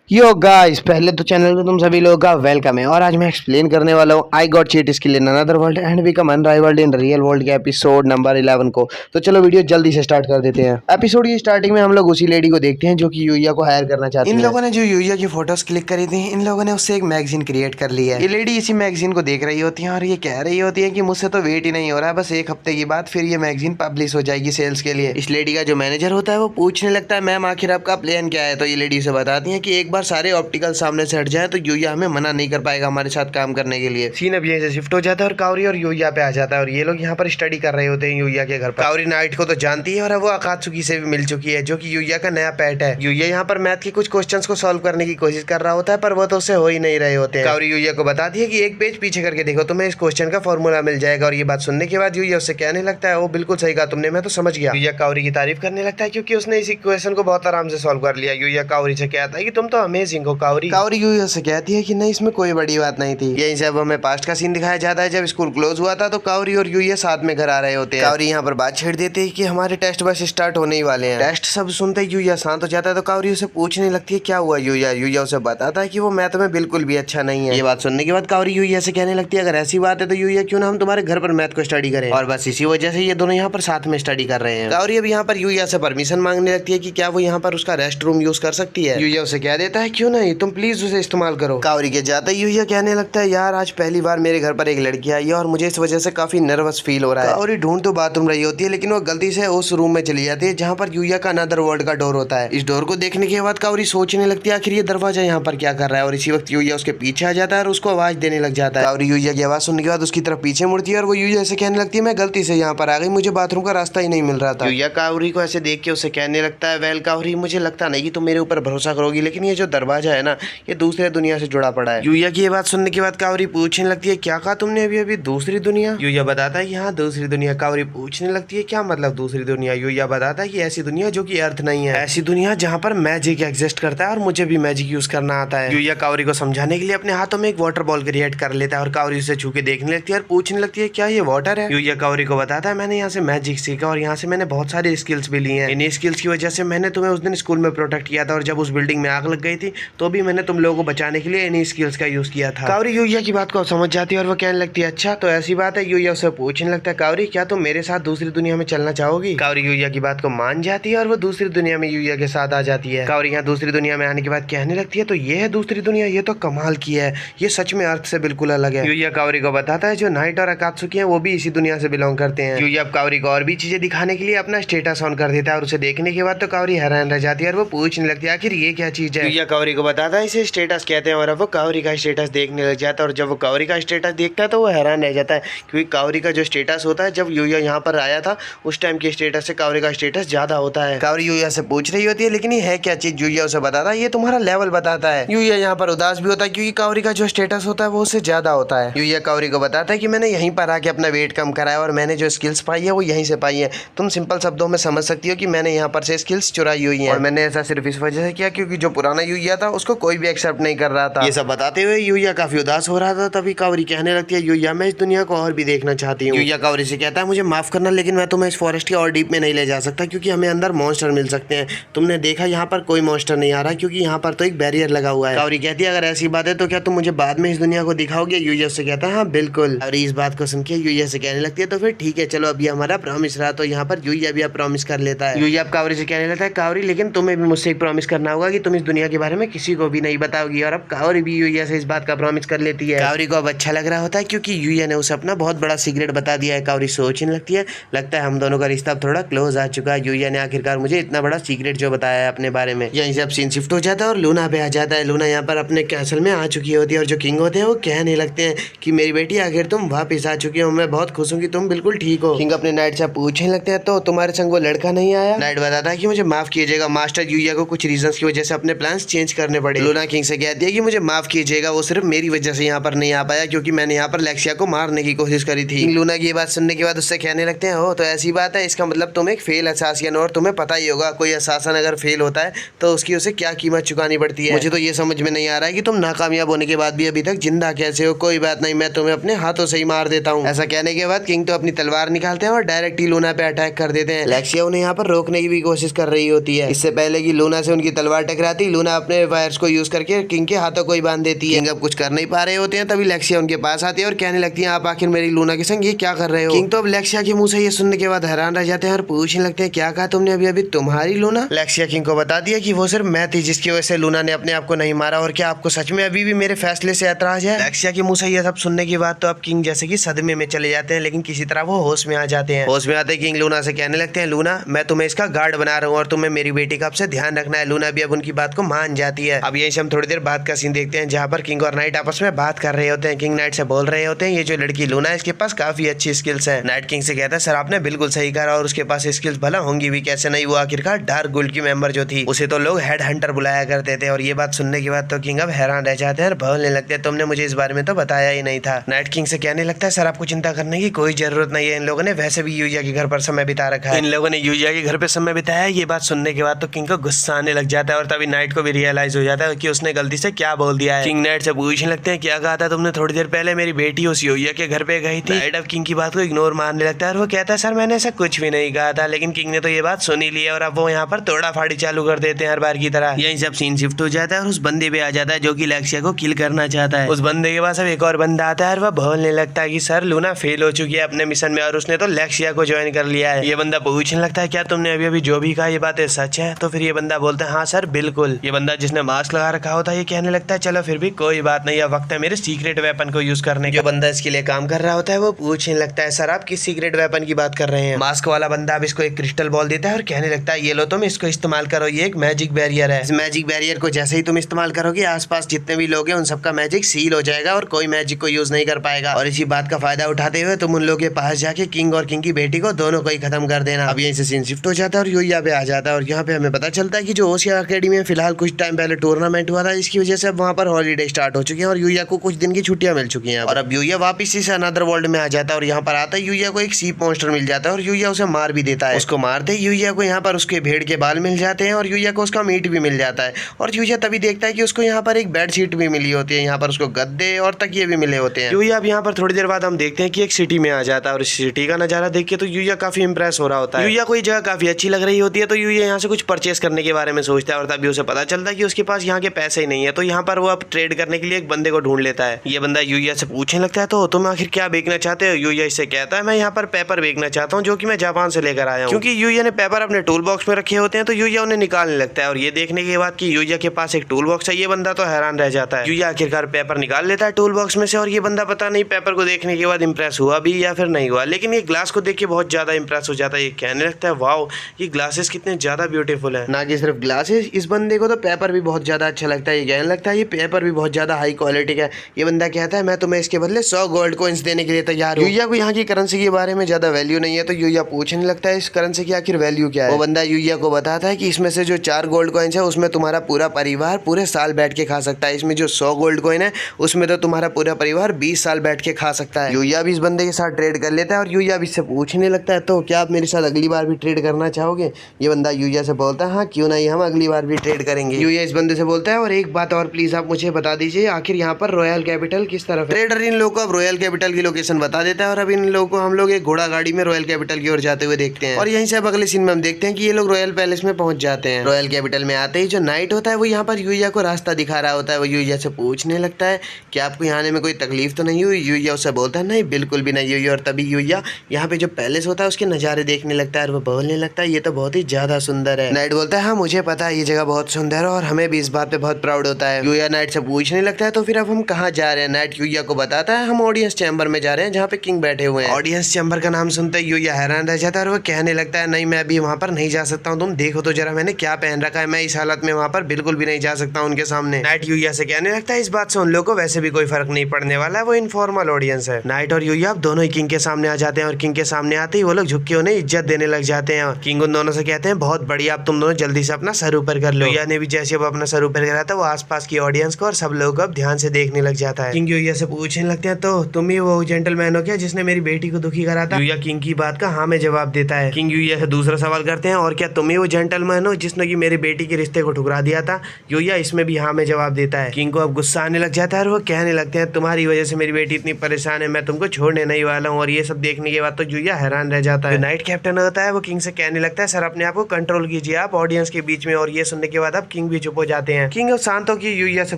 Yo guys, पहले तो channel पे तुम सभी लोगों का वेलकम है। और आज मैं एक्सप्लेन करने वाला हूँ I got cheat skill in another world and become unrivalled in real world के एपिसोड नंबर 11 को। तो चलो वीडियो जल्दी से स्टार्ट कर देते हैं। एपिसोड की स्टार्टिंग में हम लोग उसी लेडी को देखते हैं जो कि यूया को हायर करना चाहती है। इन लोगों ने जो यूया की फोटोज क्लिक करी थी, इन लोगों ने उससे एक मैगजीन क्रिएट कर ली है। ये लेडी इसी मैगजीन को देख रही होती है और ये कह रही होती है कि मुझसे तो वेट ही नहीं हो रहा है, बस एक हफ्ते की बाद फिर ये मैगजीन पब्लिश हो जाएगी सेल्स के लिए। इस लेडी का जो मैनेजर होता है वो पूछने लगता है, मैम आखिर आपका प्लान क्या है? तो ये लेडी उसे बताती है कि एक बार सारे ऑप्टिकल सामने से हट जाए तो यूया हमें मना नहीं कर पाएगा हमारे साथ काम करने के लिए। सीन अब यहीं से शिफ्ट हो जाता है और कावरी और यूया पे आ जाता है और ये लोग यहाँ पर स्टडी कर रहे होते हैं यूया के घर पर। कावरी नाइट को तो जानती है और अब वो अकात्सुकी से भी मिल चुकी है जो कि यूया का नया पेट है। यूया यहाँ पर मैथ के कुछ क्वेश्चंस को सॉल्व करने की कोशिश कर रहा होता है पर वो तो उससे हो ही नहीं रहे होते हैं। कावरी यूया को बताती है कि एक पेज पीछे करके देखो, तुम्हें इस क्वेश्चन का फॉर्मूला मिल जाएगा। और ये बात सुनने के बाद यूया उससे कहने लगता है, वो बिल्कुल सही कहा तुमने, मैं तो समझ गया। यूया कावरी की तारीफ करने लगता है क्योंकि उसने इस इक्वेशन को बहुत आराम से सॉल्व कर लिया। यूया कावरी से कहता है कि तुम तो अमेजिंग हो कावरी। कावरी यूया से कहती है कि नहीं, इसमें कोई बड़ी बात नहीं थी। यहीं से अब हमें पास्ट का सीन दिखाया जाता है जब स्कूल क्लोज हुआ था तो कावरी और यूया साथ में घर आ रहे होते हैं। कावरी यहाँ पर बात छेड़ देते हैं कि हमारे टेस्ट बस स्टार्ट होने ही वाले हैं। टेस्ट सब सुनते ही यूया शांत हो जाता है तो कावरी उसे पूछने लगती है क्या हुआ यूया। यूया उसे बताता है कि वो मैथ में बिल्कुल भी अच्छा नहीं है। ये बात सुनने के बाद कावरी यूया से कहने लगती है, अगर ऐसी बात है तो यूया क्यों ना हम तुम्हारे घर पर मैथ को स्टडी करें। और बस इसी वजह से ये दोनों यहाँ पर साथ में स्टडी कर रहे हैं। कावरी अब यहाँ पर यूया से परमिशन मांगने लगती है कि क्या वो यहाँ पर उसका रेस्ट रूम यूज कर सकती है। यूया उसे कह देता है क्यों नहीं, तुम प्लीज उसे इस्तेमाल करो। कावरी के जाते ही यूया कहने लगता है, यार आज पहली बार मेरे घर पर एक लड़की आई है और मुझे इस वजह से काफी नर्वस फील हो रहा है। कावरी ढूंढ तो बाथरूम रही होती है लेकिन वो गलती से उस रूम में चली जाती है जहाँ पर यूया का अनदर वर्ल्ड का डोर होता है। इस डोर को देखने के बाद कावरी सोचने लगती है आखिर ये दरवाजा यहाँ पर क्या कर रहा है। और इसी वक्त यूया उसके पीछे आ जाता है और उसको आवाज देने लग जाता है। कावरी यूया की आवाज सुनने के बाद उसकी तरफ पीछे मुड़ती है और वो यूया से कहने लगती है, मैं गलती से यहाँ पर आ गई, मुझे बाथरूम का रास्ता ही नहीं मिल रहा था। यूया कावरी को ऐसे देख के उसे कहने लगता है, वेल कावरी, मुझे लगता नहीं कि तुम मेरे ऊपर भरोसा करोगी लेकिन ये जो दरवाजा है ना ये दूसरे दुनिया से जुड़ा पड़ा है। यूया की ये बात सुनने के बाद कावरी पूछने लगती है, क्या कहा तुमने अभी अभी दूसरी दुनिया? यूया बताता है कि हाँ दूसरी दुनिया। कावरी पूछने लगती है क्या मतलब दूसरी दुनिया? यूया बताता है कि ऐसी दुनिया जो कि अर्थ नहीं है, ऐसी दुनिया जहाँ पर मैजिक एग्जिस्ट करता है और मुझे भी मैजिक यूज करना आता है। यूया कावरी को समझाने के लिए अपने हाथों में एक वाटर बॉल क्रिएट कर लेता है और कावरी उसे छू के देखने लगती है और पूछने लगती है क्या ये वाटर है? यूया कावरी को बताता है, मैंने यहाँ से मैजिक सीखा और यहाँ से मैंने बहुत सारी स्किल्स भी ली हैं। इन स्किल्स की वजह से मैंने तुम्हें उस दिन स्कूल में प्रोटेक्ट किया था और जब उस बिल्डिंग में आग लग गई थी तो भी मैंने तुम लोगों को बचाने के लिए इन स्किल्स का यूज किया था। कावरी यूया की बात को समझ जाती है और वो कहने लगती है, अच्छा तो ऐसी बात है। यूया उसे पूछने लगता है, कावरी क्या तुम मेरे साथ दूसरी दुनिया में चलना चाहोगी? कावरी यूया की बात को मान जाती है और वो दूसरी दुनिया में यूया के साथ आ जाती है। कावरी यहाँ दूसरी दुनिया में आने के बाद कहने लगती है, तो ये है दूसरी दुनिया, ये तो कमाल की है, ये सच में अर्थ से बिल्कुल अलग है। यूया कावरी को बताता है जो नाइट और अकात्सुकी है वो भी इसी दुनिया से बिलोंग करते हैं। यूया कावरी को और भी चीजें दिखाने के लिए अपना स्टेटस ऑन कर देता है और उसे देखने के बाद तो कावरी हैरान रह जाती है और वो पूछने लगती है आखिर ये क्या चीज है। यूया कावरी को बताता है इसे स्टेटस कहते हैं और अब वो कावरी का स्टेटस देखने लग जाता है और जब वो कावरी का स्टेटस देखता है तो वो हैरान रह जाता है क्योंकि कावरी का जो स्टेटस होता है जब यूया यहाँ पर आया था उस टाइम के स्टेटस से कावरी का स्टेटस ज्यादा होता है। कावरी यूया से पूछ रही होती है लेकिन ये है क्या चीज? यूया उसे बताता है ये तुम्हारा लेवल बताता है। यूया यहाँ पर उदास भी होता है क्योंकि कावरी का जो स्टेटस होता है वो उससे ज्यादा होता है। यूया कावरी को बताता है कि मैंने यहीं पर आके अपना वेट कम कराया और मैंने जो स्किल्स पाई है वो यहीं से पाई है। तुम सिंपल शब्दों में समझ सकती हो कि मैंने यहाँ पर से स्किल्स चुराई हुई है और मैंने ऐसा सिर्फ इस वजह से किया क्योंकि जो पुराना यूया था उसको कोई भी एक्सेप्ट नहीं कर रहा था। ये सब बताते हुए यूया काफी उदास हो रहा था तभी कावरी कहने लगती है, यूया मैं इस दुनिया को और भी देखना चाहती हूँ। यूया कावरी से कहता है मुझे माफ करना लेकिन मैं तुम्हें इस फॉरेस्ट के और डीप में नहीं ले जा सकता क्योंकि हमें अंदर मॉन्स्टर मिल सकते हैं। तुमने देखा यहाँ पर कोई मॉन्स्टर नहीं आ रहा क्योंकि यहाँ पर तो एक बैरियर लगा हुआ है। कावरी कहती है अगर ऐसी बात है तो क्या तुम मुझे बाद में इस दुनिया को दिखाओगे? यूया से कहता है हाँ बिल्कुल। और इस बात को सुन के यूया से कहने लगती है तो फिर ठीक है चलो अभी हमारा प्रॉमिस रहा। तो यहाँ पर यूया भी अब प्रॉमिस कर लेता है। यूया कावरी से कहने लगता है कावरी लेकिन तुम्हें भी मुझसे एक प्रॉमिस करना होगा कि तुम इस दुनिया के बारे में किसी को भी नहीं बताओगी। और अब कावरी भी यूया से इस बात का प्रॉमिस कर लेती है। कावरी को अब अच्छा लग रहा होता है क्योंकि यूया ने उसे अपना बहुत बड़ा सीक्रेट बता दिया है। कावरी सोचने लगती है लगता है हम दोनों का रिश्ता थोड़ा क्लोज आ चुका है। यूया ने आखिरकार मुझे इतना बड़ा सीक्रेट जो बताया है अपने बारे में। यहीं से अब सीन शिफ्ट हो जाता है और लूना पे आ जाता है। लूना यहाँ पर अपने कैसल में आ चुकी होती है और जो किंग होते हैं वो कहने लगते हैं कि मेरी बेटी आखिर तुम वापिस आ चुकी हो, मैं बहुत खुश हूँ कि तुम बिल्कुल ठीक हो। किंग अपने नाइट से पूछने लगते हैं तो तुम्हारे संग वो लड़का नहीं आया? नाइट बताता है कि मुझे माफ कीजिएगा मास्टर, यूया को कुछ रीजंस की वजह से अपने प्लान्स चेंज करने पड़े। लूना किंग से कहती है कि मुझे माफ कीजिएगा, वो सिर्फ मेरी वजह से यहाँ पर नहीं आ पाया क्योंकि मैंने यहाँ पर लेक्सिया को मारने की कोशिश करी थी। लूना की ये बात सुनने के बाद उससे कहने लगते हैं, हो तो ऐसी बात है, इसका मतलब तुम एक फेल असासियन और तुम्हें पता ही होगा कोई असासन अगर फेल होता है तो उसकी उसे क्या कीमत चुकानी पड़ती है। मुझे तो ये समझ में नहीं आ रहा है कि तुम नाकामयाब होने के बाद भी अभी तक जिंदा कैसे हो। कोई बात नहीं, मैं तुम्हें अपने हाथों से ही मार देता हूँ। ऐसा कहने के बाद किंग तो अपनी तलवार निकालते हैं और डायरेक्ट ही लूना पे अटैक कर देते हैं। लेक्सिया उन्हें यहाँ पर रोकने की भी कोशिश कर रही होती है। इससे पहले कि लूना से उनकी तलवार टकराती लूना लूना अपने वायर्स को यूज करके किंग के हाथों को ही बांध देती है। किंग अब कुछ कर नहीं पा रहे होते हैं, तभी लेक्सिया उनके पास आती है और कहने लगती है आप आखिर मेरी लूना के संग ये क्या कर रहे हो। किंग तो अब लेक्सिया के मुंह से ये सुनने के बाद हैरान रह जाते हैं और पूछने लगते हैं क्या कहा तुमने अभी अभी, तुम्हारी लूना। लेक्सिया किंग को बता दिया कि वो सिर्फ मैं थी जिसकी वजह से लूना ने अपने आप को नहीं मारा, और क्या आपको सच में अभी भी मेरे फैसले से ऐतराज है। लेक्सिया के मुंह से ये सब सुनने के बाद तो अब किंग जैसे कि सदमे में चले जाते हैं, लेकिन किसी तरह वो होश में आ जाते हैं। होश में आते किंग लूना से कहने लगते हैं लूना मैं तुम्हें इसका गार्ड बना रहा हूँ और तुम्हें मेरी बेटी का आपसे ध्यान रखना है। लूना भी अब उनकी बात को मान जाती है। अब यहीं से हम थोड़ी देर बाद का सीन देखते हैं जहाँ पर किंग और नाइट आपस में बात कर रहे होते हैं। किंग नाइट से बोल रहे होते हैं ये जो लड़की लूना है इसके पास काफी अच्छी स्किल्स है। नाइट किंग से कहता है सर आपने बिल्कुल सही कहा, और उसके पास स्किल्स भला होंगी भी कैसे नहीं, वो आखिरकार डार्क गोल्ड की मेंबर जो थी उसे तो लोग हेड हंटर बुलाया करते थे। और ये बात सुनने के बाद तो किंग अब हैरान रह जाते हैं और बोलने लगते हैं तुमने मुझे इस बारे में तो बताया ही नहीं था। नाइट किंग से कहने लगता है सर आपको चिंता करने की कोई जरूरत नहीं है, इन लोगों ने वैसे भी यूजिया के घर पर समय बिता रखा है, इन लोगों ने यूजिया के घर पे समय बिताया। ये बात सुनने के बाद तो किंग को गुस्सा आने लग जाता है और तभी नाइट को भी रियलाइज हो जाता है कि उसने गलती से क्या बोल दिया है। किंग नाइट से पूछने लगते हैं क्या कहा था तुमने थोड़ी देर पहले मेरी बेटी उस यूजिया के घर पे गई थी। नाइट अब किंग की बात को इग्नोर मारने लगता है और वो कहता है सर मैंने ऐसा कुछ भी नहीं कहा था, लेकिन किंग ने तो ये बात सुन ही ली है और अब वो यहाँ पर तोड़ा फाड़ी चालू कर देते हैं हर बार की तरह। यहीं सब सीन शिफ्ट हो जाता है और उस बंदे पे आ जाता है जो कि लेक्सिया को किल करना चाहता है। उस बंदे के पास अब एक और बंदा आता है और वह बोलने लगता है कि सर लूना फेल हो चुकी है अपने मिशन में और उसने तो लेक्सिया को ज्वाइन कर लिया है। ये बंदा पूछने लगता है क्या तुमने अभी अभी जो भी कहा ये बातें सच है। तो फिर ये बंदा बोलता है हाँ सर बिल्कुल। ये बंदा जिसने मास्क लगा रखा होता है ये कहने लगता है चलो फिर भी कोई बात नहीं, अब वक्त है मेरे सीक्रेट वेपन को यूज करने का। जो बंदा इसके लिए काम कर रहा होता है वो पूछने लगता है सर आप किस सीक्रेट वेपन की बात कर रहे हैं। मास्क वाला बंदा अब इसको एक क्रिस्टल बॉल देता है और कहने लगता है ये लो तुम इसको इस्तेमाल करो, ये एक मैजिक बैरियर है। इस मैजिक बैरियर को जैसे ही तुम इस्तेमाल करोगे आसपास जितने भी लोग हैं उन सबका मैजिक सील हो जाएगा और कोई मैजिक को यूज नहीं कर पाएगा। और इसी बात का फायदा उठाते हुए तुम उन लोगों के पास जाके किंग और किंग की बेटी को दोनों को ही खत्म कर देना। अब यहीं से सीन शिफ्ट हो जाता है और यूया पे आ जाता है और यहाँ पे हमें पता चलता है कि जो ओशिया अकेडमी में फिलहाल कुछ टाइम पहले टूर्नामेंट हुआ था इसकी वजह से अब वहाँ पर हॉलीडे स्टार्ट हो चुकी है और यूया को कुछ दिन की छुट्टियां मिल चुकी हैं। और अब यूया वापिस इस अनदर वर्ल्ड में आ जाता है और यहाँ पर आता है यूया को एक सीप मॉन्स्टर मिल जाता है और यूया उसे मार भी देता है। उसको मारते ही यूया को यहाँ पर उसके भेड़ के बाल मिल जाते हैं और यूया को उसका मीट भी मिल जाता है। और यूया तभी देखता है कि उसको यहाँ पर एक बेड शीट भी मिली होती है, यहाँ पर उसको गद्दे और तकिए भी मिले होते हैं। यूया अब यहाँ पर थोड़ी देर बाद हम देखते हैं कि एक सिटी में आ जाता है और इस सिटी का नजारा देख के तो यूया काफी इंप्रेस हो रहा होता है। यूया को ये जगह काफी अच्छी लग रही होती है तो यूया यहाँ से कुछ परचेस करने के बारे में सोचता है और तभी उसे पता चलता है कि उसके पास यहाँ के पैसे ही नहीं है। तो यहाँ पर वो अब ट्रेड करने के लिए एक बंदे को ढूंढ लेता है। ये बंदा यूया से पूछने लगता है तो तुम आखिर क्या बेचना चाहते हो। यूया इससे कहता है मैं यहाँ पर पेपर बेचना चाहता हूँ जो कि मैं जापान से लेकर आया हूँ। क्योंकि यूया ने पेपर अपने टूल बॉक्स में रखे होते हैं तो यूया उन्हें निकालने लगता है और ये देखने के बाद कि यूया के पास एक टूल बॉक्स है ये बंदा तो हैरान रह जाता है। यूया आखिरकार पेपर निकाल लेता है टूल बॉक्स में से और ये बंदा पता नहीं पेपर को देखने के बाद इंप्रेस हुआ भी या फिर नहीं हुआ, लेकिन ये ग्लास को देख के बहुत ज्यादा इंप्रेस हो जाता है। ये कहने लगता है वाओ ये ग्लासेस कितने ज्यादा ब्यूटीफुल है। ना कि सिर्फ ग्लासेस, इस बंदे को तो पेपर भी बहुत ज्यादा अच्छा लगता है। ये कहने लगता है ये पेपर भी बहुत ज्यादा हाई क्वालिटी का है। ये बंदा कहता है मैं तुम्हें इसके बदले 100 गोल्ड कॉइंस देने के लिए तैयार हूँ। यूया को यहाँ की करेंसी के बारे में ज्यादा वैल्यू नहीं है तो यूया पूछने लगता है इस करेंसी की आखिर वैल्यू क्या है। वो बंदा यूया को बताता है कि इसमें से जो 4 गोल्ड कॉइंस है उसमें तुम्हारा पूरा परिवार पूरे साल बैठ के खा सकता है, इसमें जो 100 गोल्ड कॉइन है उसमें तो तुम्हारा पूरा परिवार 20 साल बैठ के खा सकता है। यूया भी इस बंदे के साथ ट्रेड कर लेता है और यूया भी इससे पूछने लगता है तो क्या आप मेरे साथ अगली बार भी ट्रेड करना चाहोगे। ये बंदा यूया से बोलता है हाँ क्यों नहीं, हम अगली बार भी ट्रेड करेंगे। यूया इस बंदे से बोलता है और एक बात और प्लीज आप मुझे बता दीजिए आखिर यहाँ पर रॉयल कैपिटल किस तरफ है। ट्रेडर इन लोगों को अब रॉयल कैपिटल की लोकेशन बता देता है और अब इन लोगों को हम लोग एक घोड़ा गाड़ी में रॉयल कैपिटल की ओर जाते हुए देखते हैं। और यहीं से अब अगले सीन में हम देखते हैं कि ये लोग रॉयल पैलेस में पहुंच जाते हैं। रॉयल कैपिटल में आते ही जो नाइट होता है वो यहाँ पर यूया को रास्ता दिखा रहा होता है। वो यूया से पूछने लगता है कि आपको यहाँ आने में कोई तकलीफ तो नहीं हुई। यूया उसे बोलता है नहीं बिल्कुल भी नहीं हुई। और तभी यूया यहाँ पे जो पैलेस होता है उसके नज़ारे देखने लगता है और वो बोलने लगता है ये तो बहुत ही ज्यादा सुंदर है। नाइट बोलता है हाँ मुझे पता है ये जगह बहुत सुंदर है और हमें भी इस बात पे बहुत प्राउड होता है। यूया नाइट से पूछने लगता है तो फिर अब हम कहाँ जा रहे हैं। नाइट यूया को बताता है हम ऑडियंस चैम्बर में जा रहे हैं जहाँ पे किंग बैठे हुए हैं। ऑडियंस चैम्बर का नाम सुनते ही यूया हैरान रह जाता है और वो कहने लगता है नहीं मैं अभी वहाँ पर नहीं जा सकता हूँ, तुम देखो तो जरा मैंने क्या पहन रखा है, मैं इस हालत में वहाँ पर बिल्कुल भी नहीं जा सकता उनके सामने। नाइट यूया से कहने लगता है इस बात से उन लोगों को वैसे भी कोई फर्क नहीं पड़ने वाला है, वो इनफॉर्मल ऑडियंस है। नाइट और यूया अब दोनों ही किंग के सामने आ जाते हैं और किंग के सामने आते ही वो लोग झुक के उन्हें इज्जत देने लग जाते हैं। किंग उन दोनों से कहते हैं बहुत बढ़िया अब तुम दोनों जल्दी से अपना सर ऊपर कर लो। यूया ने भी जैसे अब अपना सर ऊपर करा था वो आसपास की ऑडियंस को और सब लोगों को अब ध्यान से देखने लग जाता है। किंग यूया से पूछने लगते हैं तो तुम ही वो जेंटलमैन हो क्या जिसने मेरी बेटी को दुखी करा था। यूया किंग की बात का हाँ में जवाब देता है। किंग यूया से दूसरा सवाल करते हैं और क्या तुम ही वो जेंटलमैन हो जिसने की मेरी बेटी के रिश्ते को ठुकरा दिया था। यूया इसमें भी हाँ में जवाब देता है। किंग को अब गुस्सा आने लग जाता है और वो कहने लगते हैं तुम्हारी वजह से मेरी बेटी इतनी परेशान है, मैं तुमको छोड़ने नहीं वाला हूँ। और ये सब देखने के बाद तो यूया हैरान रह जाता है। नाइट कैप्टन होता है वो किंग से कहने लगता है सर अपने आप को कंट्रोल कीजिए आप ऑडियंस के बीच में। और ये सुनने के बाद अब किंग किंग भी चुप हो जाते हैं। किंग शांत होकर यूया से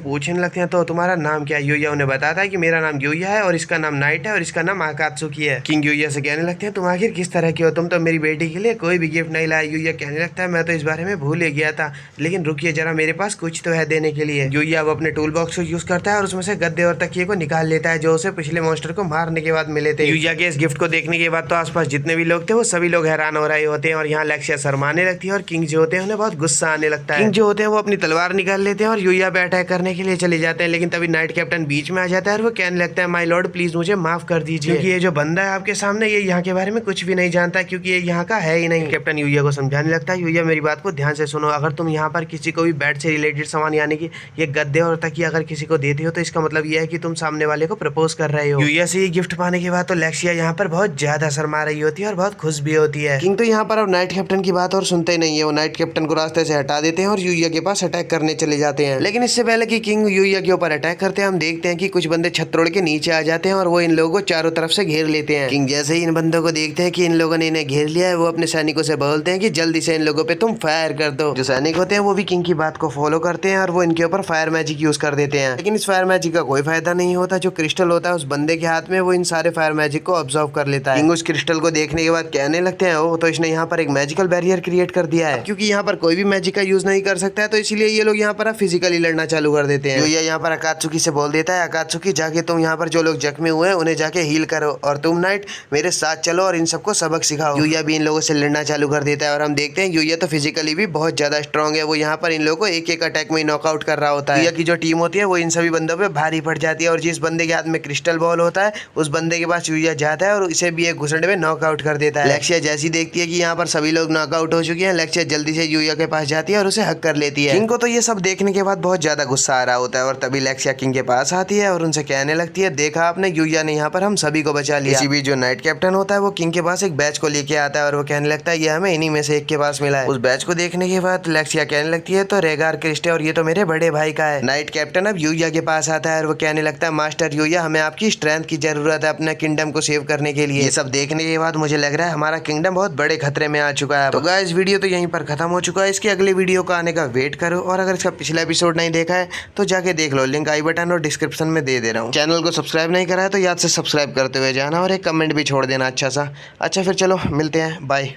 पूछने लगते हैं तो तुम्हारा नाम क्या है। यूया उन्हें बताता है कि मेरा नाम यूया है और इसका नाम नाइट है और इसका नाम आकात्सुकी है। किंग यूया से कहने लगते हैं तुम आखिर किस तरह के हो, तुम तो मेरी बेटी के लिए कोई भी गिफ्ट नहीं लाए। यूया कहने लगता है मैं तो इस बारे में भूल ही गया था, लेकिन रुकिए जरा, मेरे पास कुछ तो है देने के लिए। यूया अब अपने टूल बॉक्स को यूज करता है और उसमें से गद्दे और तकिए को निकाल लेता है जो उसे पिछले मॉन्स्टर को मारने के बाद मिले थे। यूया के इस गिफ्ट को देखने के बाद तो आसपास जितने भी लोग थे वो सभी लोग हैरान हो रहे होते हैं और यहाँ लेक्सिया शर्माने लगती है और किंग जो होते हैं उन्हें बहुत गुस्सा आने लगता है। किंग जो होते हैं वो अपनी तलवार निकाल लेते हैं और यूया पे अटैक करने के लिए चले जाते हैं, लेकिन तभी नाइट कैप्टन बीच में आ जाता है और वो कहने लगता है माय लॉर्ड प्लीज मुझे माफ कर दीजिए, क्योंकि ये जो बंदा है आपके सामने ये यहाँ के बारे में कुछ भी नहीं जानता, क्योंकि ये यहाँ का है ही नहीं। कैप्टन यूया को समझाने लगता है यूया मेरी बात को ध्यान से सुनो, अगर तुम यहाँ पर किसी को भी बेड से रिलेटेड सामान यानी कि ये गद्दे और तकिया अगर किसी को देते हो तो इसका मतलब ये है कि तुम सामने वाले को प्रपोज कर रहे हो। यूया से ये गिफ्ट पाने के बाद तो लेक्सिया यहाँ पर बहुत ज्यादा शर्मा रही होती है और बहुत खुश भी होती है। किंग तो यहाँ पर अब नाइट कैप्टन की बात और सुनते ही नहीं है, वो नाइट कैप्टन को रास्ते से हटा देते हैं और यूया के पास अटैक करने चले जाते हैं। लेकिन इससे पहले कि किंग यूया के ऊपर अटैक करते हैं हम देखते हैं कि कुछ बंदे छत तोड़ के नीचे आ जाते हैं और वो इन लोगों को चारों तरफ से घेर लेते हैं। किंग जैसे ही इन बंदों को देखते हैं कि इन लोगों ने इन्हें घेर लिया है, वो अपने सैनिकों से बोलते हैं कि जल्दी से इन लोगों पे तुम फायर कर दो। जो सैनिक होते हैं वो भी किंग की बात को फॉलो करते हैं और वो इनके ऊपर फायर मैजिक यूज कर देते हैं, लेकिन इस फायर मैजिक का कोई फायदा नहीं होता। जो क्रिस्टल होता है उस बंदे के हाथ में वो इन सारे फायर मैजिक को ऑब्जर्व कर लेता है। किंग उस क्रिस्टल को देखने के बाद कहने लगते हैं ओ तो इसने यहाँ पर एक मैजिकल बैरियर क्रिएट कर दिया है, क्योंकि यहाँ पर कोई भी मैजिक का यूज नहीं कर सकता है, तो इसीलिए ये लोग यहाँ पर फिजिकली लड़ना चालू कर देते हैं। यूया यहाँ पर अकात्सुकी से बोल देता है अकात्सुकी जाके तुम यहाँ पर जो लोग जख्मी हुए हैं उन्हें जाके हील करो और तुम नाइट मेरे साथ चलो और इन सबको सबक सिखाओ। यूया भी इन लोगों से लड़ना चालू कर देता है और हम देखते हैं यूया तो फिजिकली भी बहुत ज्यादा स्ट्रॉन्ग है, वो यहाँ पर इन लोगों को एक एक अटैक में नॉकआउट कर रहा होता है। यूया की जो टीम होती है वो इन सभी बंदों पे भारी पड़ जाती है और जिस बंदे के हाथ में क्रिस्टल बॉल होता है उस बंदे के पास यूया जाता है और इसे भी एक घुसड़े में नॉकआउट कर देता है। लेक्सिया जैसी देखती है कि यहाँ पर सभी लोग नॉकआउट हो चुके हैं, लेक्सिया जल्दी से यूया के पास जाती है और उसे हक कर लेती है। किंग को तो ये सब देखने के बाद बहुत ज्यादा गुस्सा आ रहा होता है और तभी लेक्सिया किंग के पास आती है और उनसे कहने लगती है देखा आपने यूया ने यहाँ पर हम सभी को बचा लिया। इसी बीच जो नाइट कैप्टन होता है वो किंग के पास एक बैच को लेके आता है और वो कहने लगता है ये हमें इन्हीं में से एक के पास मिला है। उस बैच को देखने के बाद लेक्सिया कहने लगती है तो रेगार क्रिस्टे और ये तो मेरे बड़े भाई का है। नाइट कैप्टन अब यूया के पास आता है और वो कहने लगता है मास्टर यूया हमें आपकी स्ट्रेंथ की जरूरत है अपने किंगडम को सेव करने के लिए। ये सब देखने के बाद मुझे लग रहा है हमारा किंगडम बहुत बड़े खतरे में आ चुका है। तो गाइस वीडियो तो यहीं पर खत्म हो चुका है, इसके अगले वीडियो का आने का वेट करो और अगर इसका पिछला एपिसोड नहीं देखा है तो जाके देख लो, लिंक आई बटन और डिस्क्रिप्शन में दे रहा हूँ। चैनल को सब्सक्राइब नहीं करा है तो याद से सब्सक्राइब करते हुए जाना और एक कमेंट भी छोड़ देना अच्छा सा। अच्छा फिर चलो मिलते हैं, बाय।